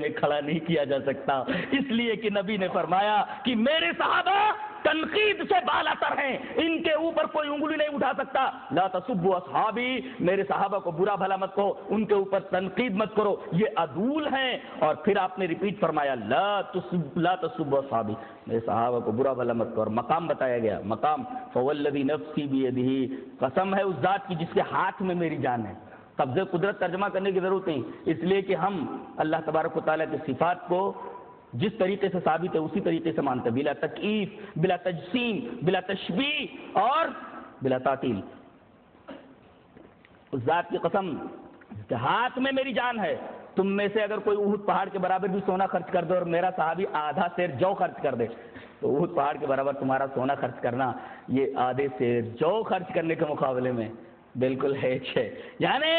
میں کھڑا نہیں کیا جا سکتا، اس لیے کہ نبی نے فرمایا کہ میرے صحابہ تنقید سے بالا تر ہیں، ان کے اوپر کوئی انگلی نہیں اٹھا سکتا۔ لا تسبوا اصحابی، میرے صحابہ کو برا بھلا مت کہو، ان کے اوپر تنقید مت کرو، یہ عدول ہیں۔ اور پھر آپ نے ریپیٹ فرمایا لا تسبوا اصحابی، میرے صحابہ کو برا بھلا مت کرو۔ مقام بتایا گیا، مقام فوالذی نفسی بیدہ، قسم ہے اس ذات کی جس کے ہاتھ میں میری جان ہے۔ قبض قدرت ترجمہ کرنے کی ضرورت نہیں، اس لیے کہ ہم اللہ تبارک و تعالیٰ کی صفات کو جس طریقے سے ثابت ہے اسی طریقے سے مانتے ہیں، بلا تکییف، بلا تجسیم، بلا تشبیہ اور بلا تعطیل۔ اس ذات کی قسم کہ ہاتھ میں میری جان ہے، تم میں سے اگر کوئی احد پہاڑ کے برابر بھی سونا خرچ کر دے اور میرا صحابی آدھا سیر جو خرچ کر دے، تو احد پہاڑ کے برابر تمہارا سونا خرچ کرنا یہ آدھے سیر جو خرچ کرنے کے مقابلے میں بالکل ہیچ ہے۔ یعنی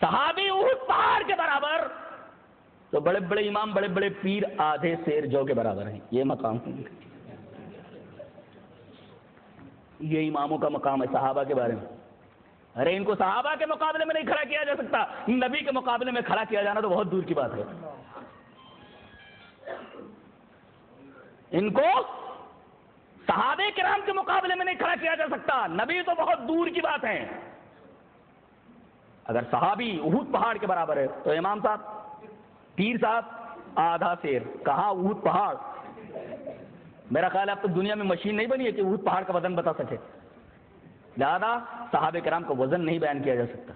صحابی احد پہاڑ کے برابر، تو بڑے بڑے امام، بڑے بڑے پیر آدھے سیر جو کے برابر ہیں۔ یہ مقام ہے، یہ اماموں کا مقام ہے صحابہ کے بارے میں۔ ارے ان کو صحابہ کے مقابلے میں نہیں کھڑا کیا جا سکتا، نبی کے مقابلے میں کھڑا کیا جانا تو بہت دور کی بات ہے۔ ان کو صحابہ کرام کے مقابلے میں نہیں کھڑا کیا جا سکتا، نبی تو بہت دور کی بات ہے۔ اگر صحابی احد پہاڑ کے برابر ہے تو امام صاحب، پیر صاحب آدھا سیر، کہاں احد پہاڑ۔ میرا خیال ہے اب تو دنیا میں مشین نہیں بنی ہے کہ احد پہاڑ کا وزن بتا سکے، لہذا صحابہ کرام کا وزن نہیں بیان کیا جا سکتا۔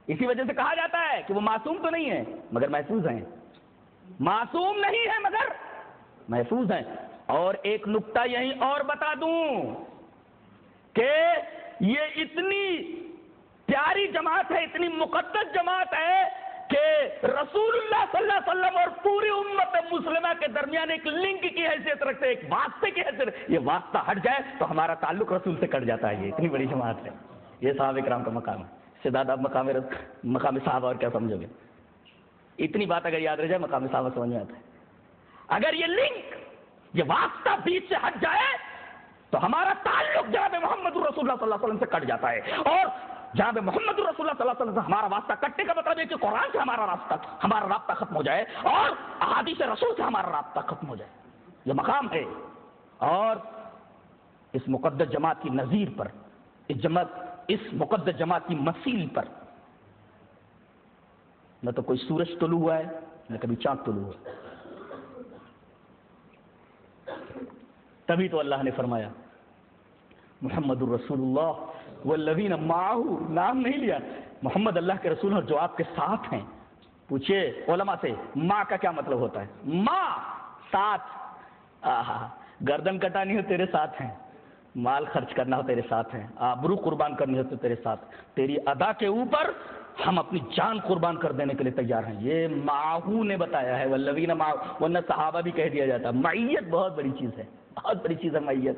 اسی وجہ سے کہا جاتا ہے کہ وہ معصوم تو نہیں ہے مگر محفوظ ہیں، معصوم نہیں ہے مگر محفوظ ہیں۔ اور ایک نکتہ یہیں اور بتا دوں کہ یہ اتنی پیاری جماعت ہے، اتنی مقدس جماعت ہے کہ رسول اللہ صلی اللہ علیہ وسلم اور پوری امت مسلمہ کے درمیان ایک لنک کی حیثیت رکھتے ہیں، ایک واسطے کی حیثیت۔ یہ واسطہ ہٹ جائے تو ہمارا تعلق رسول سے کٹ جاتا ہے۔ یہ اتنی بڑی جماعت ہے، یہ صحابہ کرام کا مقام ہے۔ اس سے زیادہ مقام صحابہ اور کیا سمجھو گے؟ اتنی بات اگر یاد رہ جائے مقام صحابہ سمجھ میں آتا ہے۔ اگر یہ لنک، یہ واسطہ بیچ سے ہٹ جائے تو ہمارا تعلق جناب محمد رسول اللہ صلی اللہ علیہ وسلم سے کٹ جاتا ہے۔ اور جناب محمد رسول اللہ صلی اللہ علیہ وسلم سے ہمارا واسطہ کٹنے کا مطلب ہے کہ قرآن سے ہمارا رابطہ ختم ہو جائے اور احادیث رسول سے ہمارا رابطہ ختم ہو جائے۔ یہ مقام ہے۔ اور اس مقدس جماعت کی نظیر پر، اس مقدس جماعت کی مثیل پر نہ تو کوئی سورج طلوع ہوا ہے نہ کبھی چاند طلوع ہوا ہے۔ تبھی تو اللہ نے فرمایا محمد الرسول اللہ والذین معہ، نام نہیں لیا، محمد اللہ کے رسول اور جو آپ کے ساتھ ہیں۔ پوچھئے علماء سے ماں کا کیا مطلب ہوتا ہے؟ ماں ساتھ، گردن کٹانی ہو تیرے ساتھ ہیں، مال خرچ کرنا ہو تیرے ساتھ ہیں، آبرو قربان کرنی ہو تو تیرے ساتھ، تیری ادا کے اوپر ہم اپنی جان قربان کر دینے کے لیے تیار ہیں۔ یہ معہو نے بتایا ہے، والذین معہ، ورنہ صحابہ بھی کہہ دیا جاتا۔ معیت بہت بڑی چیز ہے، بہت بڑی چیز ہے معیت۔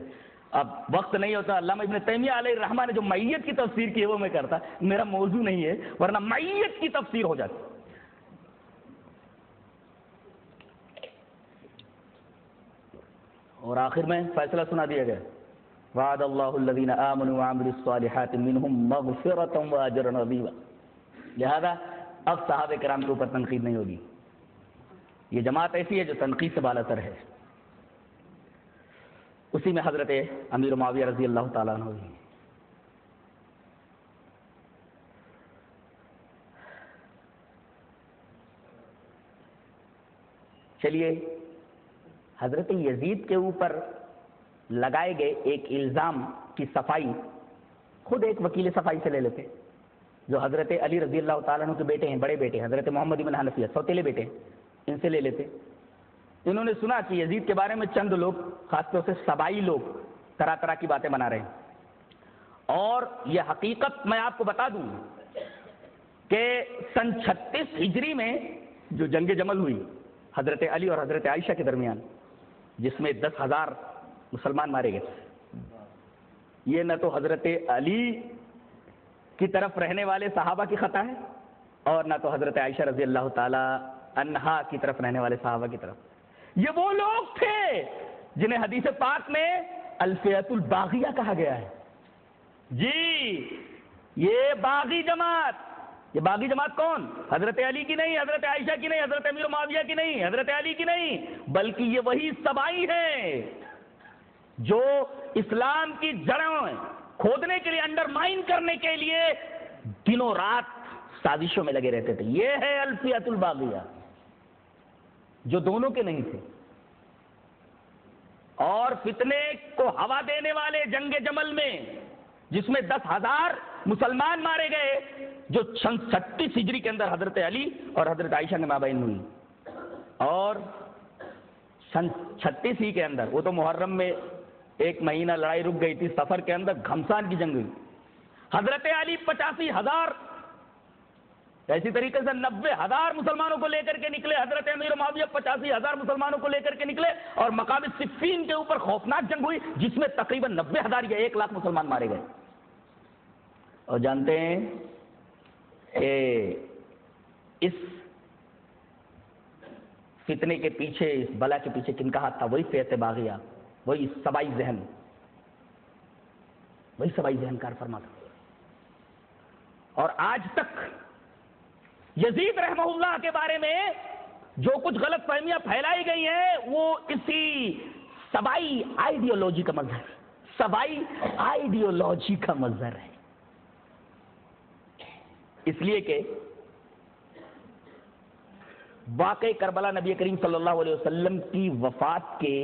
اب وقت نہیں ہوتا، علامہ ابن تیمیہ علیہ الرحمہ نے جو معیت کی تفسیر کی ہے وہ میں کرتا، میرا موضوع نہیں ہے، ورنہ معیت کی تفسیر ہو جاتی۔ اور آخر میں فیصلہ سنا دیا گیا، وعد اللہ الذین آمنوا وعملوا الصالحات منہم مغفرۃ واجرا عظیما۔ لہذا اب صحابہ کرام کے اوپر تنقید نہیں ہوگی۔ یہ جماعت ایسی ہے جو تنقید سے بالا تر ہے۔ اسی میں حضرت امیر معاویہ رضی اللہ تعالیٰ عنہ ہوئی۔ چلیے حضرت یزید کے اوپر لگائے گئے ایک الزام کی صفائی خود ایک وکیل صفائی سے لے لیتے، جو حضرت علی رضی اللہ تعالیٰ عنہ کے بیٹے ہیں، بڑے بیٹے حضرت محمد بن حنفیہ، سوتیلے بیٹے ہیں، ان سے لے لیتے۔ انہوں نے سنا کہ یزید کے بارے میں چند لوگ، خاص طور سے سبائی لوگ، طرح طرح کی باتیں بنا رہے ہیں۔ اور یہ حقیقت میں آپ کو بتا دوں کہ سن 36 ہجری میں جو جنگ جمل ہوئی حضرت علی اور حضرت عائشہ کے درمیان، جس میں 10,000 مسلمان مارے گئے، یہ نہ تو حضرت علی کی طرف رہنے والے صحابہ کی خطا ہے اور نہ تو حضرت عائشہ رضی اللہ تعالی عنہا کی طرف رہنے والے صحابہ کی طرف۔ یہ وہ لوگ تھے جنہیں حدیث پاک میں الفئۃ الباغیہ کہا گیا ہے۔ جی، یہ باغی جماعت، یہ باغی جماعت کون؟ حضرت علی کی نہیں، حضرت عائشہ کی نہیں، حضرت امیر معاویہ کی نہیں، حضرت علی کی نہیں، بلکہ یہ وہی سبائی ہیں جو اسلام کی جڑیں کھودنے کے لیے، انڈرمائن کرنے کے لیے دنوں رات سازشوں میں لگے رہتے تھے. یہ ہے الفیۃ الباغیہ، جو دونوں کے نہیں تھے. اور فتنے کو ہوا دینے والے جنگ جمل میں، جس میں 10,000 مسلمان مارے گئے، جو 36 ہجری کے اندر حضرت علی اور حضرت عائشہ کے مابین ہوئی، اور 36 ہی کے اندر، وہ تو محرم میں 1 مہینہ لڑائی رک گئی تھی، سفر کے اندر گھمسان کی جنگ ہوئی. حضرت علی 85,000، اسی طریقے سے 90,000 مسلمانوں کو لے کر کے نکلے. حضرت امیر معاویہ 85,000 مسلمانوں کو لے کر کے نکلے، اور مقام صفین کے اوپر خوفناک جنگ ہوئی، جس میں تقریباً 90,000 یا 1,00,000 مسلمان مارے گئے. اور جانتے ہیں کہ اس فتنے کے پیچھے، اس بلا کے پیچھے کن کا ہاتھ تھا؟ وہی فیت باغیہ، وہی سبائی ذہن کار فرما تھا. اور آج تک یزید رحمہ اللہ کے بارے میں جو کچھ غلط فہمیاں پھیلائی گئی ہیں، وہ اسی سبائی آئیڈیالوجی کا مظہر ہے. اس لیے کہ واقع کربلا نبی کریم صلی اللہ علیہ وسلم کی وفات کے،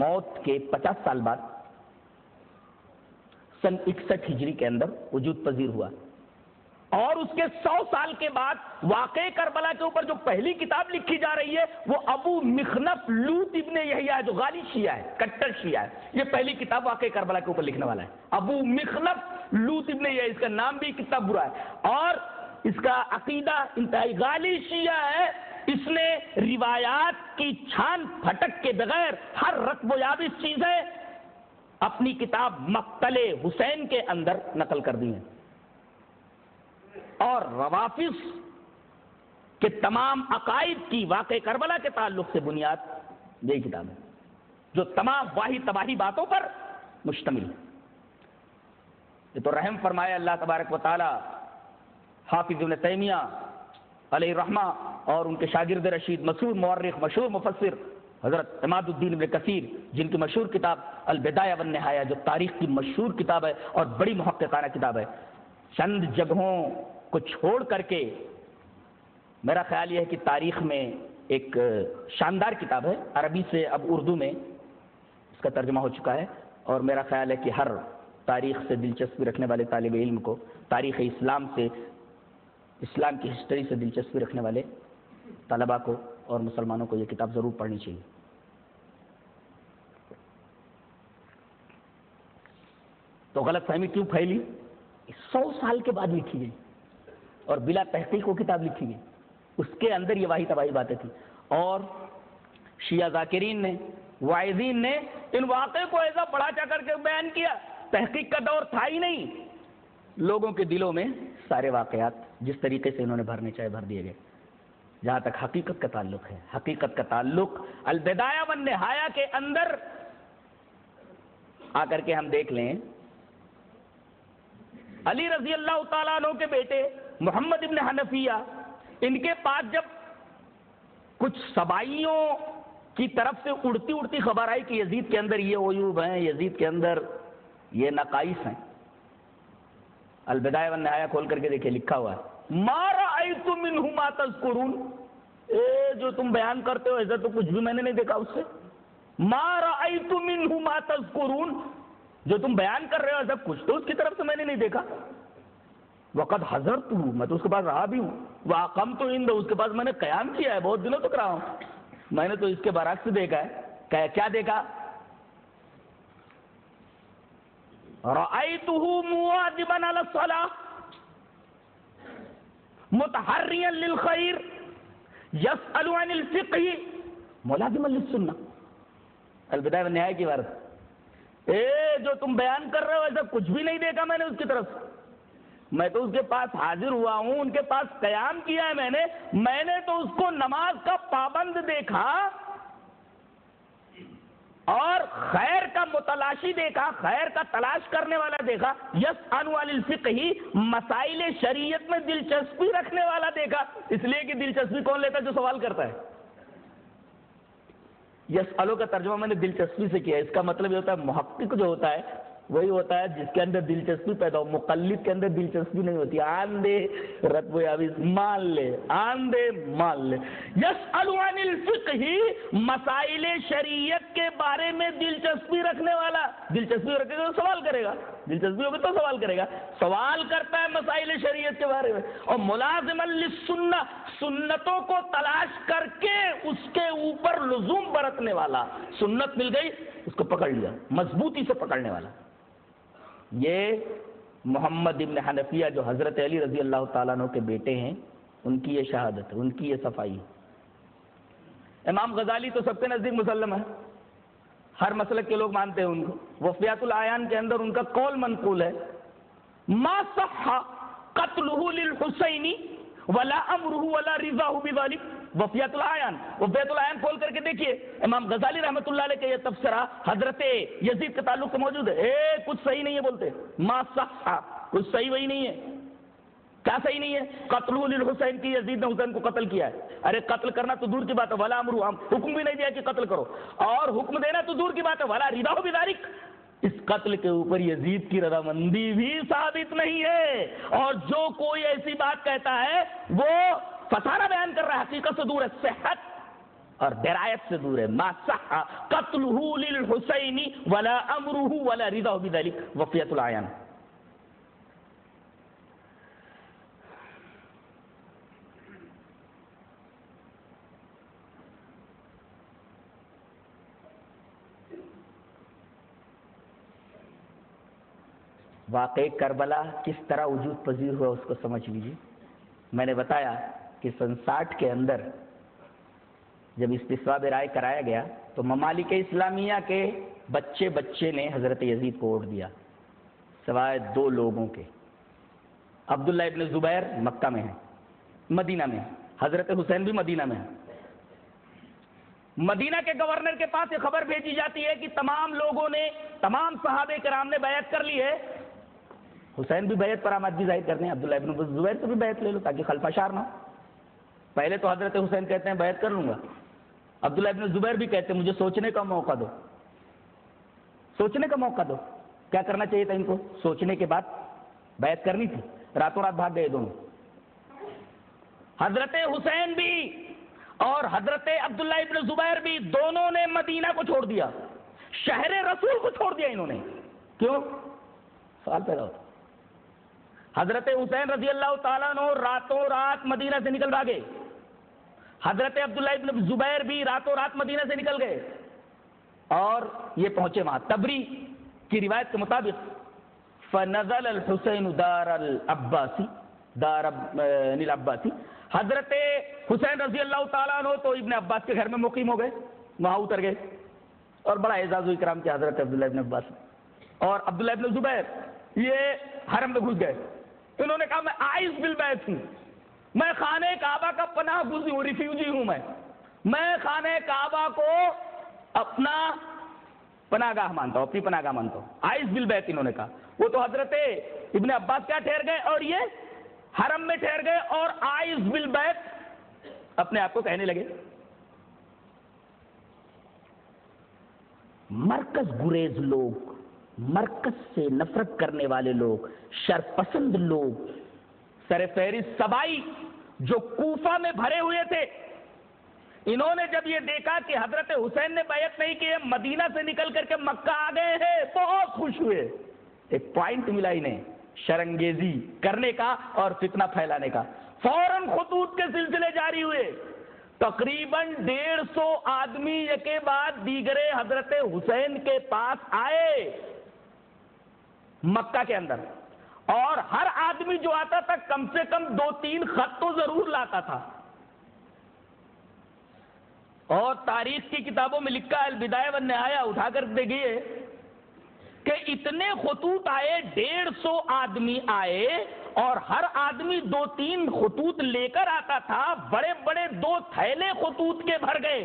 موت کے 50 سال بعد سن 61 ہجری کے اندر وجود پذیر ہوا. اور اس کے 100 سال کے بعد واقع کربلا کے اوپر جو پہلی کتاب لکھی جا رہی ہے، وہ ابو مخنف لوط ابن یحییٰ ہے، جو غالی شیعہ ہے، کٹر شیعہ ہے. یہ پہلی کتاب واقع کربلا کے اوپر لکھنے والا ہے ابو مخنف لوط ابن یحییٰ. اس کا نام بھی کتنا برا ہے، اور اس کا عقیدہ انتہائی غالی شیعہ ہے. اس نے روایات کی چھان پھٹک کے بغیر ہر رتب و یابس چیزیں اپنی کتاب مقتل حسین کے اندر نقل کر دی ہیں. اور روافض کے تمام عقائد کی واقع کربلا کے تعلق سے بنیاد یہی کتاب ہے، جو تمام واہی تباہی باتوں پر مشتمل ہے. یہ تو رحم فرمایا اللہ تبارک و تعالی حافظ ابن تیمیہ علیہ الرحمہ اور ان کے شاگرد رشید، مشہور مورخ، مشہور مفسر حضرت عماد الدین ابن کثیر، جن کی مشہور کتاب البدایہ والنہایہ، جو تاریخ کی مشہور کتاب ہے اور بڑی محققانہ کتاب ہے. چند جگہوں کو چھوڑ کر کے میرا خیال یہ ہے کہ تاریخ میں ایک شاندار کتاب ہے، عربی سے اب اردو میں اس کا ترجمہ ہو چکا ہے. اور میرا خیال ہے کہ ہر تاریخ سے دلچسپی رکھنے والے طالب علم کو، تاریخ اسلام سے، اسلام کی ہسٹری سے دلچسپی رکھنے والے طلباء کو اور مسلمانوں کو یہ کتاب ضرور پڑھنی چاہیے. تو غلط فہمی کیوں پھیلی؟ 100 سال کے بعد لکھی گئی اور بلا تحقیق وہ کتاب لکھی گئی. اس کے اندر یہ واہی تباہی باتیں تھیں. اور شیعہ ذاکرین نے، واعظین نے ان واقعے کو ایسا بڑھا چڑھ کر کے بیان کیا. تحقیق کا دور تھا ہی نہیں. لوگوں کے دلوں میں سارے واقعات جس طریقے سے انہوں نے بھرنے چاہے بھر دیے گئے. جہاں تک حقیقت کا تعلق ہے، حقیقت کا تعلق البدایہ والنہایہ کے اندر آ کر کے ہم دیکھ لیں، علی رضی اللہ تعالیٰ عنہ کے بیٹے محمد ابن حنفیہ، ان کے پاس جب کچھ سبائیوں کی طرف سے اڑتی اڑتی خبر آئی کہ یزید کے اندر یہ عیوب ہیں، یزید کے اندر یہ نقائص ہیں. البدایہ والنہایہ کھول کر کے دیکھیں، لکھا ہوا ہے ما رأیت منہ ما تذکرون، جو تم بیان کرتے ہو ایسا تو کچھ بھی میں نے نہیں دیکھا اس سے. ما رأیت منہ ما تذکرون، جو تم بیان کر رہے ہو ایسا کچھ تو اس کی طرف سے میں نے نہیں دیکھا. وقد حضرت، میں تو اس کے پاس رہا بھی ہوں. واقمت عندہ، اس کے پاس میں نے قیام کیا ہے، بہت دنوں تک رہا ہوں. میں نے تو اس کے برعکس دیکھا ہے. کیا دیکھا؟ رأیتہ مواظبا علی الصلاۃ متحریا للخیر یسأل عن الفقہ ملازما للسنہ. البدایہ والنہایہ کی عبارت. جو تم بیان کر رہے ہو ایسا کچھ بھی نہیں دیکھا میں نے اس کی طرف. میں تو اس کے پاس حاضر ہوا ہوں، ان کے پاس قیام کیا ہے میں نے تو اس کو نماز کا پابند دیکھا اور خیر کا متلاشی دیکھا، خیر کا تلاش کرنے والا دیکھا، یسأل عن الفقہ، مسائل شریعت میں دلچسپی رکھنے والا دیکھا، اس لیے کہ دلچسپی کون لیتا ہے؟ جو سوال کرتا ہے۔ یسألو کا ترجمہ میں نے دلچسپی سے کیا، اس کا مطلب یہ ہوتا ہے محقق جو ہوتا ہے وہی ہوتا ہے جس کے اندر دلچسپی پیدا ہو، مقلد کے اندر دلچسپی نہیں ہوتی، آن دے رتب و یابس مان لے، آن دے مان لے۔ یسأل عن الفقہ، مسائل شریعت کے بارے میں دلچسپی رکھنے والا، دلچسپی رکھے گا تو سوال کرے گا، دلچسپی ہوگی تو سوال کرے گا، سوال کرتا ہے مسائل شریعت کے بارے میں۔ اور ملازما للسنہ، سنتوں کو تلاش کر کے اس کے اوپر لزوم برتنے والا، سنت مل گئی اس کو پکڑ لیا، مضبوطی سے پکڑنے والا۔ یہ محمد ابن حنفیہ جو حضرت علی رضی اللہ تعالیٰ عنہ کے بیٹے ہیں، ان کی یہ شہادت ہے، ان کی یہ صفائی ہے۔ امام غزالی تو سب کے نزدیک مسلم ہے، ہر مسلک کے لوگ مانتے ہیں ان کو۔ وفیات العیان کے اندر ان کا قول منقول ہے، ما صح قتلہ للحسین ولا امرہ ولا رضاہ بذلک۔ وفیات العیان، وفیات العیان کھول کر کے دیکھیے، امام غزالی رحمۃ اللہ علیہ کا یہ تبصرہ حضرت یزید کے تعلق سے موجود ہے۔ کچھ صحیح نہیں ہے بولتے، ما صح، کچھ صحیح وہی نہیں ہے۔ کیا صحیح نہیں ہے؟ قتلہ للحسین کی، یزید نے حسین کو قتل کیا ہے۔ ارے قتل کرنا تو دور کی بات ہے، ولا امرہ، ہم حکم بھی نہیں دیا کہ قتل کرو، اور حکم دینا تو دور کی بات ہے، ولا رضاہ بذلک، اس قتل کے اوپر یزید کی رضامندی بھی ثابت نہیں ہے۔ اور جو کوئی ایسی بات کہتا ہے وہ فسانہ بیان کر رہا ہے، حقیقت سے دور ہے، صحت اور درایت سے دور ہے۔ ما صح قتلہ للحسین ولا امرہ ولا رضاہ بذلک، وفیۃ العیان۔ واقع کربلا کس طرح وجود پذیر ہوا اس کو سمجھ لیجیے۔ میں نے بتایا کہ سن 60 کے اندر جب استصواب رائے کرایا گیا تو ممالک اسلامیہ کے بچے نے حضرت یزید کو ووٹ دیا، سوائے 2 لوگوں کے۔ عبداللہ ابن زبیر مکہ میں ہیں، مدینہ میں ہیں، حضرت حسین بھی مدینہ میں ہیں۔ مدینہ کے گورنر کے پاس یہ خبر بھیجی جاتی ہے کہ تمام لوگوں نے، تمام صحابہ کرام نے بیعت کر لی ہے، حسین بھی بیعت پر آمادگی ظاہر کرتے ہیں، عبداللہ ابن زبیر سے بھی بیعت لے لو تاکہ خلفہ شار نہ ہو۔ پہلے تو حضرت حسین کہتے ہیں بیعت کر لوں گا، عبداللہ ابن زبیر بھی کہتے ہیں مجھے سوچنے کا موقع دو، سوچنے کا موقع دو۔ کیا کرنا چاہیے تھا ان کو؟ سوچنے کے بعد بیعت کرنی تھی، راتوں رات بھاگ گئے دونوں۔ حضرت حسین بھی اور حضرت عبداللہ ابن زبیر بھی، دونوں نے مدینہ کو چھوڑ دیا، شہر رسول کو چھوڑ دیا انہوں نے۔ کیوں؟ سوال پیدا ہوتا۔ حضرت حسین رضی اللہ تعالیٰ عنہ راتوں رات مدینہ سے نکل بھاگے، حضرت عبداللہ ابن زبیر بھی راتوں رات مدینہ سے نکل گئے، اور یہ پہنچے وہاں۔ تبری کی روایت کے مطابق فنزل الحسین دار العباسی، دار العباسی، حضرت حسین رضی اللہ تعالیٰ عنہ تو ابن عباس کے گھر میں مقیم ہو گئے، وہاں اتر گئے، اور بڑا اعزاز و اکرام کیا حضرت عبداللہ ابن عباس، اور عبداللہ ابن زبیر یہ حرم میں گھس گئے۔ انہوں نے کہا میں عائز بالبیت ہوں، میں خانہ کعبہ کا پناہ گزین ہوں، ریفیوجی ہوں، میں خانہ کعبہ کو اپنا پناہ گاہ مانتا ہوں، اپنی پناہ گاہ مانتا ہوں، عائز بالبیت انہوں نے کہا۔ وہ تو حضرت ابن عباس کیا ٹھہر گئے، اور یہ حرم میں ٹھہر گئے، اور عائز بالبیت اپنے آپ کو کہنے لگے۔ مرکز گریز لوگ، مرکز سے نفرت کرنے والے لوگ، شرپسند لوگ، سر فہرست سبائی جو کوفہ میں بھرے ہوئے تھے، انہوں نے جب یہ دیکھا کہ حضرت حسین نے بیعت نہیں کی ہے، مدینہ سے نکل کر کے مکہ آ گئے ہیں، بہت خوش ہوئے۔ ایک پوائنٹ ملا انہیں شرنگیزی کرنے کا اور فتنہ پھیلانے کا۔ فوراً خطوط کے سلسلے جاری ہوئے، تقریباً 150 آدمی یکے بعد دیگرے حضرت حسین کے پاس آئے مکہ کے اندر، اور ہر آدمی جو آتا تھا کم سے کم 2-3 خط تو ضرور لاتا تھا۔ اور تاریخ کی کتابوں میں لکھا ہے، البدایہ والنہایہ اٹھا کر دیکھیے کہ اتنے خطوط آئے، 150 آدمی آئے، اور ہر آدمی 2-3 خطوط لے کر آتا تھا، بڑے بڑے 2 تھیلے خطوط کے بھر گئے،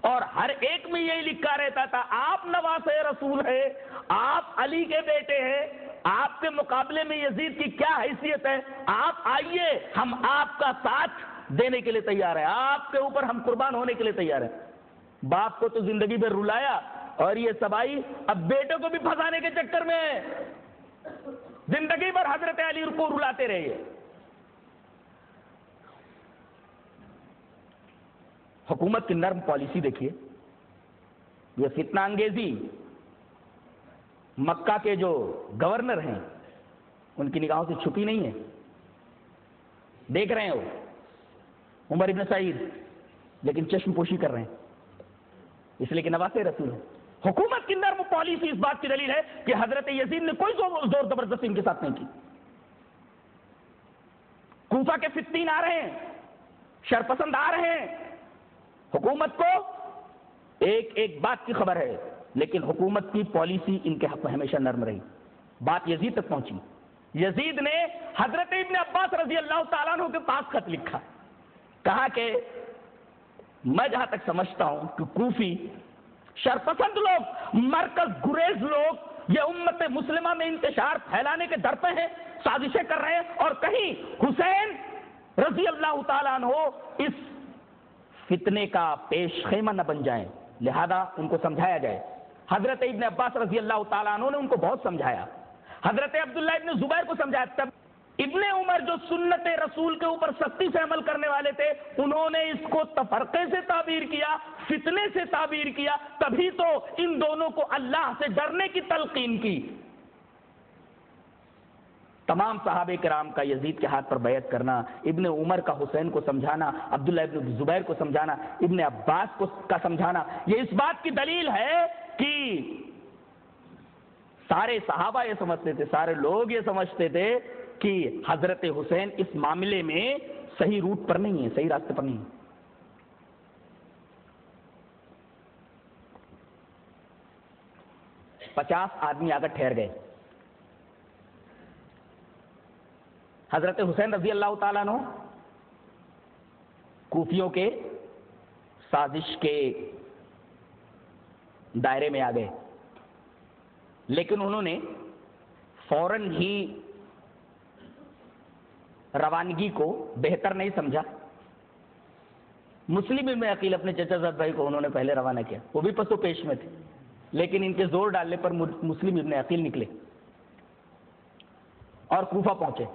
اور ہر ایک میں یہی لکھا رہتا تھا آپ نواسے رسول ہے، آپ علی کے بیٹے ہیں، آپ کے مقابلے میں یزید کی کیا حیثیت ہے، آپ آئیے ہم آپ کا ساتھ دینے کے لیے تیار ہیں، آپ کے اوپر ہم قربان ہونے کے لیے تیار ہیں۔ باپ کو تو زندگی میں رلایا اور یہ سب آئی، اب بیٹے کو بھی پھنسانے کے چکر میں زندگی بھر حضرت علی کو رلاتے رہے۔ حکومت کی نرم پالیسی دیکھیے، یہ فتنہ انگیزی مکہ کے جو گورنر ہیں ان کی نگاہوں سے چھپی نہیں ہے، دیکھ رہے ہیں وہ عمر ابن سعید، لیکن چشم پوشی کر رہے ہیں اس لیے کہ نواسے رسول ہیں۔ حکومت کی نرم پالیسی اس بات کی دلیل ہے کہ حضرت یزید نے کوئی زور زبردستی ان کے ساتھ نہیں کی۔ کوفہ کے فتین آ رہے ہیں، شرپسند آ رہے ہیں، حکومت کو ایک ایک بات کی خبر ہے، لیکن حکومت کی پالیسی ان کے حق میں ہمیشہ نرم رہی۔ بات یزید تک پہنچی، یزید نے حضرت ابن عباس رضی اللہ تعالیٰ عنہ کے پاس خط لکھا، کہا کہ میں جہاں تک سمجھتا ہوں کہ کوفی شرپسند لوگ، مرکز گریز لوگ یہ امت مسلمہ میں انتشار پھیلانے کے در پہ ہیں، سازشیں کر رہے ہیں، اور کہیں حسین رضی اللہ تعالیٰ عنہ اس فتنے کا پیش خیمہ نہ بن جائیں، لہذا ان کو سمجھایا جائے۔ حضرت ابن عباس رضی اللہ تعالیٰ عنہ نے ان کو بہت سمجھایا، حضرت عبداللہ ابن زبیر کو سمجھایا۔ تب ابن عمر جو سنت رسول کے اوپر سختی سے عمل کرنے والے تھے، انہوں نے اس کو تفرقے سے تعبیر کیا، فتنے سے تعبیر کیا، تبھی تو ان دونوں کو اللہ سے ڈرنے کی تلقین کی۔ تمام صحابہ کرام کا یزید کے ہاتھ پر بیعت کرنا، ابن عمر کا حسین کو سمجھانا، عبداللہ ابن زبیر کو سمجھانا، ابن عباس کا سمجھانا، یہ اس بات کی دلیل ہے کہ سارے صحابہ یہ سمجھتے تھے، سارے لوگ یہ سمجھتے تھے کہ حضرت حسین اس معاملے میں صحیح روٹ پر نہیں ہے، صحیح راستے پر نہیں ہے۔ پچاس آدمی آ کر ٹھہر گئے، حضرت حسین رضی اللہ تعالیٰ عنہ کوفیوں کے سازش کے دائرے میں آ گئے، لیکن انہوں نے فوراً ہی روانگی کو بہتر نہیں سمجھا۔ مسلم ابن عقیل اپنے چچا زاد بھائی کو انہوں نے پہلے روانہ کیا، وہ بھی پس و پیش میں تھے، لیکن ان کے زور ڈالنے پر مسلم ابن عقیل نکلے اور کوفہ پہنچے۔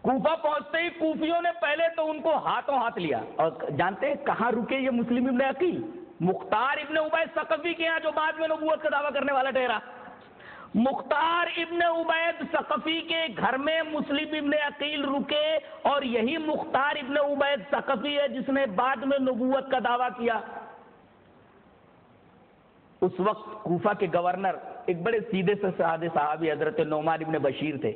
کوفہ پہنچتے ہی کوفیوں نے پہلے تو ان کو ہاتھوں ہاتھ لیا، اور جانتے ہیں کہاں رکے یہ مسلم ابن عقیل؟ مختار ابن عبید ثقفی کے یہاں، جو بعد میں نبوت کا دعویٰ کرنے والا ٹھہرا۔ مختار ابن عبید ثقفی کے گھر میں مسلم ابن عقیل رکے، اور یہی مختار ابن عبید ثقفی ہے جس نے بعد میں نبوت کا دعویٰ کیا۔ اس وقت کوفہ کے گورنر ایک بڑے سیدھے سے سادے صحابی حضرت نعمان ابن بشیر تھے۔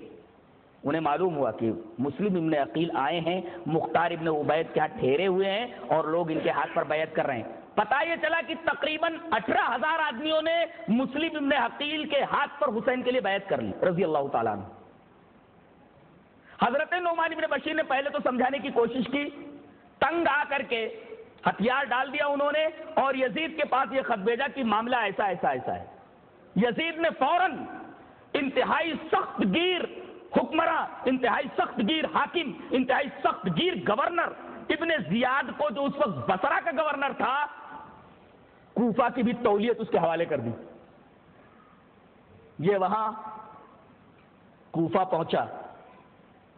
انہیں معلوم ہوا کہ مسلم ابن عقیل آئے ہیں، مختار ابن عبید کے ہاتھ ٹھہرے ہوئے ہیں، اور لوگ ان کے ہاتھ پر بیعت کر رہے ہیں۔ پتہ یہ چلا کہ تقریباً 18,000 آدمیوں نے مسلم ابن عقیل کے ہاتھ پر حسین کے لیے بیعت کر لی رضی اللہ تعالیٰ عنہ۔ حضرت نعمان ابن بشیر نے پہلے تو سمجھانے کی کوشش کی، تنگ آ کر کے ہتھیار ڈال دیا انہوں نے، اور یزید کے پاس یہ خط بھیجا کہ معاملہ ایسا ایسا ایسا ہے۔ یزید نے فوراً انتہائی سخت گیر حکمراں، انتہائی سخت گیر حاکم، انتہائی سخت گیر گورنر ابن زیاد کو، جو اس وقت بصرہ کا گورنر تھا، کوفہ کی بھی تولیت اس کے حوالے کر دی۔ یہ وہاں کوفہ پہنچا،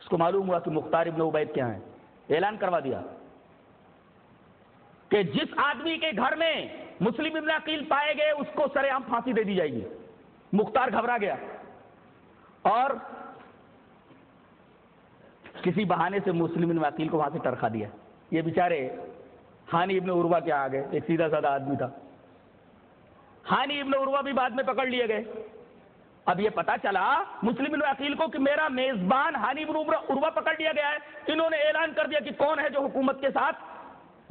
اس کو معلوم ہوا کہ مختار ابن عبید کیا ہیں، اعلان کروا دیا کہ جس آدمی کے گھر میں مسلم ابن عقیل پائے گئے اس کو سر عام پھانسی دے دی جائے گی۔ مختار گھبرا گیا اور کسی بہانے سے مسلم ابن عقیل کو وہاں سے ٹرکھا دیا۔ یہ بیچارے ہانی ابن عروہ کے آ گئے، ایک سیدھا سادہ آدمی تھا۔ ہانی ابن عروہ بھی بعد میں پکڑ لیے گئے۔ اب یہ پتا چلا مسلم ابن عقیل کو کہ میرا میزبان ہانی ابن عروہ پکڑ لیا گیا ہے۔ انہوں نے اعلان کر دیا کہ کون ہے جو حکومت کے ساتھ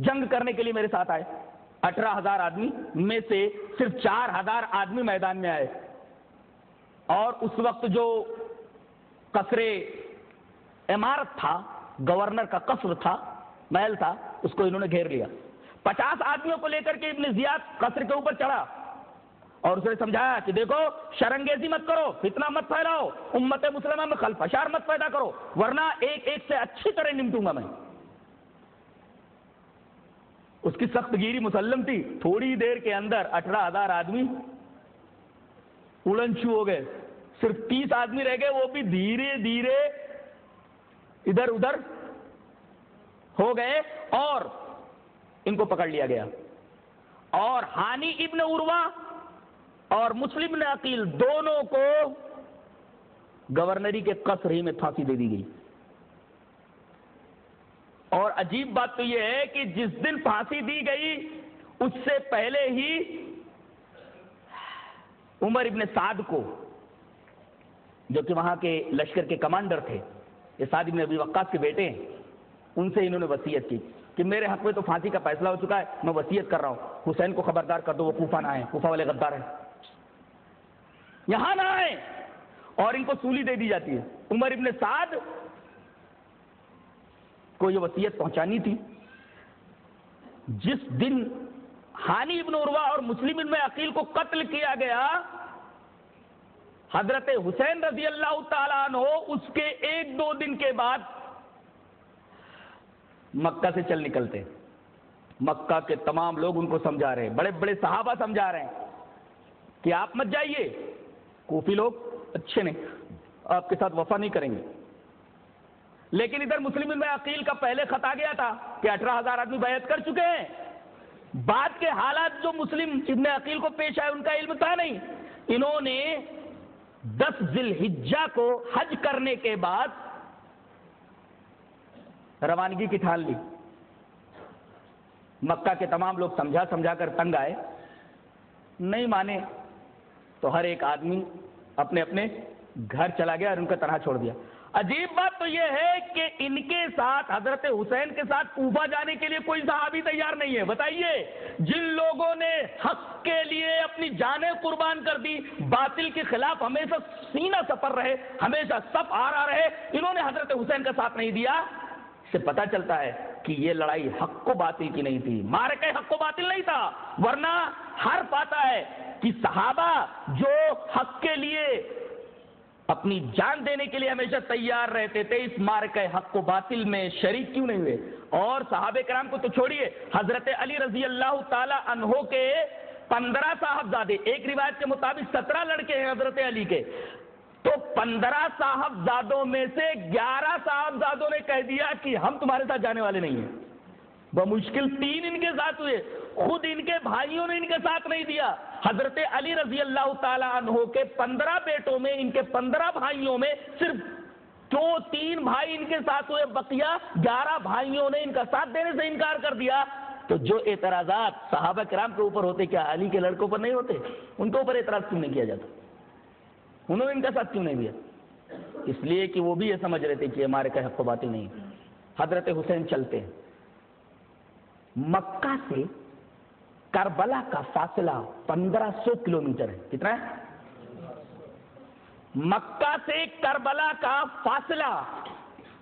جنگ کرنے کے لیے میرے ساتھ آئے۔ 18,000 آدمی میں سے صرف 4,000 آدمی میدان میں آئے، اور اس وقت جو قصر عمارت تھا، گورنر کا قصر تھا، محل تھا، اس کو انہوں نے گھیر لیا۔ 50 آدمیوں کو لے کر کے ابن زیاد قصر کے اوپر چڑھا اور اس نے سمجھایا کہ دیکھو شرنگیزی مت کرو، فتنہ مت پھیلاؤ، امت مسلمہ میں خلفشار مت پیدا کرو، ورنہ ایک ایک سے اچھی طرح نمٹوں گا میں۔ اس کی سخت گیری مسلم تھی، تھوڑی دیر کے اندر 18,000 آدمی اڑن چھو ہو گئے، صرف 30 آدمی رہ گئے، وہ بھی دھیرے دھیرے ادھر ادھر ہو گئے اور ان کو پکڑ لیا گیا، اور ہانی ابن عروہ اور مسلم بن عقیل دونوں کو گورنری کے قصر ہی میں پھانسی دے دی گئی۔ اور عجیب بات تو یہ ہے کہ جس دن پھانسی دی گئی اس سے پہلے ہی عمر ابن سعد کو، جو کہ وہاں کے لشکر کے کمانڈر تھے، یہ سعد ابن ابی وقاص کے بیٹے ہیں، ان سے انہوں نے وصیت کی کہ میرے حق میں تو پھانسی کا فیصلہ ہو چکا ہے، میں وصیت کر رہا ہوں، حسین کو خبردار کر دو وہ کوفہ نہ آئیں، کوفہ والے غدار ہیں، یہاں نہ آئیں، اور ان کو سولی دے دی جاتی ہے۔ عمر ابن سعد کو یہ وصیت پہنچانی تھی۔ جس دن ہانی ابن عروہ اور مسلم ابن عقیل کو قتل کیا گیا، حضرت حسین رضی اللہ تعالیٰ عنہ اس کے 1-2 دن کے بعد مکہ سے چل نکلتے۔ مکہ کے تمام لوگ ان کو سمجھا رہے ہیں، بڑے بڑے صحابہ سمجھا رہے ہیں کہ آپ مت جائیے، کوفی لوگ اچھے نہیں، آپ کے ساتھ وفا نہیں کریں گے۔ لیکن ادھر مسلم ابن عقیل کا پہلے خط آ گیا تھا کہ 18,000 آدمی بیعت کر چکے ہیں، بعد کے حالات جو مسلم ابن عقیل کو پیش آئے ان کا علم تھا نہیں۔ انہوں نے 10 ذی الحجہ کو حج کرنے کے بعد روانگی کی ٹھان لی۔ مکہ کے تمام لوگ سمجھا کر تنگ آئے، نہیں مانے تو ہر ایک آدمی اپنے اپنے گھر چلا گیا اور ان کا تنہا چھوڑ دیا۔ عجیب بات تو یہ ہے کہ ان کے ساتھ، حضرت حسین کے ساتھ کوفہ جانے کے لیے کوئی صحابی تیار نہیں ہے۔ بتائیے، جن لوگوں نے حق کے لیے اپنی جانیں قربان کر دی، باطل کے خلاف ہمیشہ سینہ سپر رہے، ہمیشہ صف آرا رہے، انہوں نے حضرت حسین کا ساتھ نہیں دیا۔ اس سے پتہ چلتا ہے کہ یہ لڑائی حق و باطل کی نہیں تھی، معرکہ حق و باطل نہیں تھا، ورنہ ہر پاتا ہے کہ صحابہ جو حق کے لیے اپنی جان دینے کے لیے ہمیشہ تیار رہتے تھے، اس معرکہ حق و باطل میں شریک کیوں نہیں ہوئے؟ اور صحابہ کرام کو تو چھوڑیے، حضرت علی رضی اللہ تعالی عنہ کے 15 صاحبزادے، ایک روایت کے مطابق 17 لڑکے ہیں حضرت علی کے، تو 15 صاحبزادوں میں سے 11 صاحبزادوں نے کہہ دیا کہ ہم تمہارے ساتھ جانے والے نہیں ہیں۔ بمشکل 3 ان کے ساتھ ہوئے، خود ان کے بھائیوں نے ان کے ساتھ نہیں دیا۔ حضرت علی رضی اللہ تعالی عنہ کے 15 بیٹوں میں، ان کے 15 بھائیوں میں صرف 2-3 بھائی ان کے ساتھ ہوئے، بقیہ 11 بھائیوں نے ان کا ساتھ دینے سے انکار کر دیا۔ تو جو اعتراضات صحابہ کرام کے اوپر ہوتے، کیا علی کے لڑکوں پر نہیں ہوتے؟ ان کے اوپر اعتراض کیوں نہیں کیا جاتا؟ انہوں نے ان کا ساتھ کیوں نہیں دیا؟ اس لیے کہ وہ بھی یہ سمجھ رہے تھے کہ ہمارے کا حق و باطل نہیں۔ حضرت حسین چلتے ہیں، مکہ سے کربلا کا فاصلہ 1500 کلومیٹر ہے۔ کتنا ہے؟ مکہ سے کربلا کا فاصلہ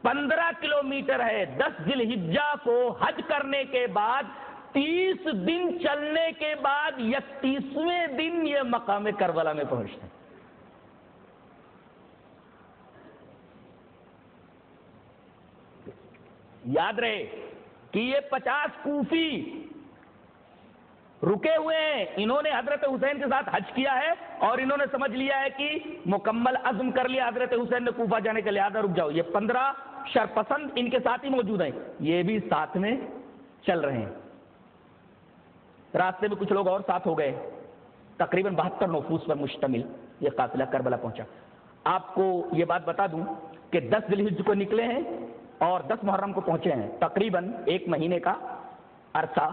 15 کلومیٹر ہے۔ 10 ذی الحجہ کو حج کرنے کے بعد 30 دن چلنے کے بعد 31ویں دن یہ مقام کربلا میں پہنچتے ہیں۔ یاد رہے کہ یہ 50 کوفی رکے ہوئے ہیں، انہوں نے حضرت حسین کے ساتھ حج کیا ہے اور انہوں نے سمجھ لیا ہے کہ مکمل عزم کر لیا حضرت حسین نے کوفہ جانے کے، لہٰذا رک جاؤ۔ یہ 15 شرپسند ان کے ساتھ ہی موجود ہیں، یہ بھی ساتھ میں چل رہے ہیں۔ راستے میں کچھ لوگ اور ساتھ ہو گئے، تقریباً 72 نفوس پر مشتمل یہ قافلہ کربلا پہنچا۔ آپ کو یہ بات بتا دوں کہ 10 ذی الحجہ کو نکلے ہیں اور 10 محرم کو پہنچے ہیں، تقریباً 1 مہینے کا عرصہ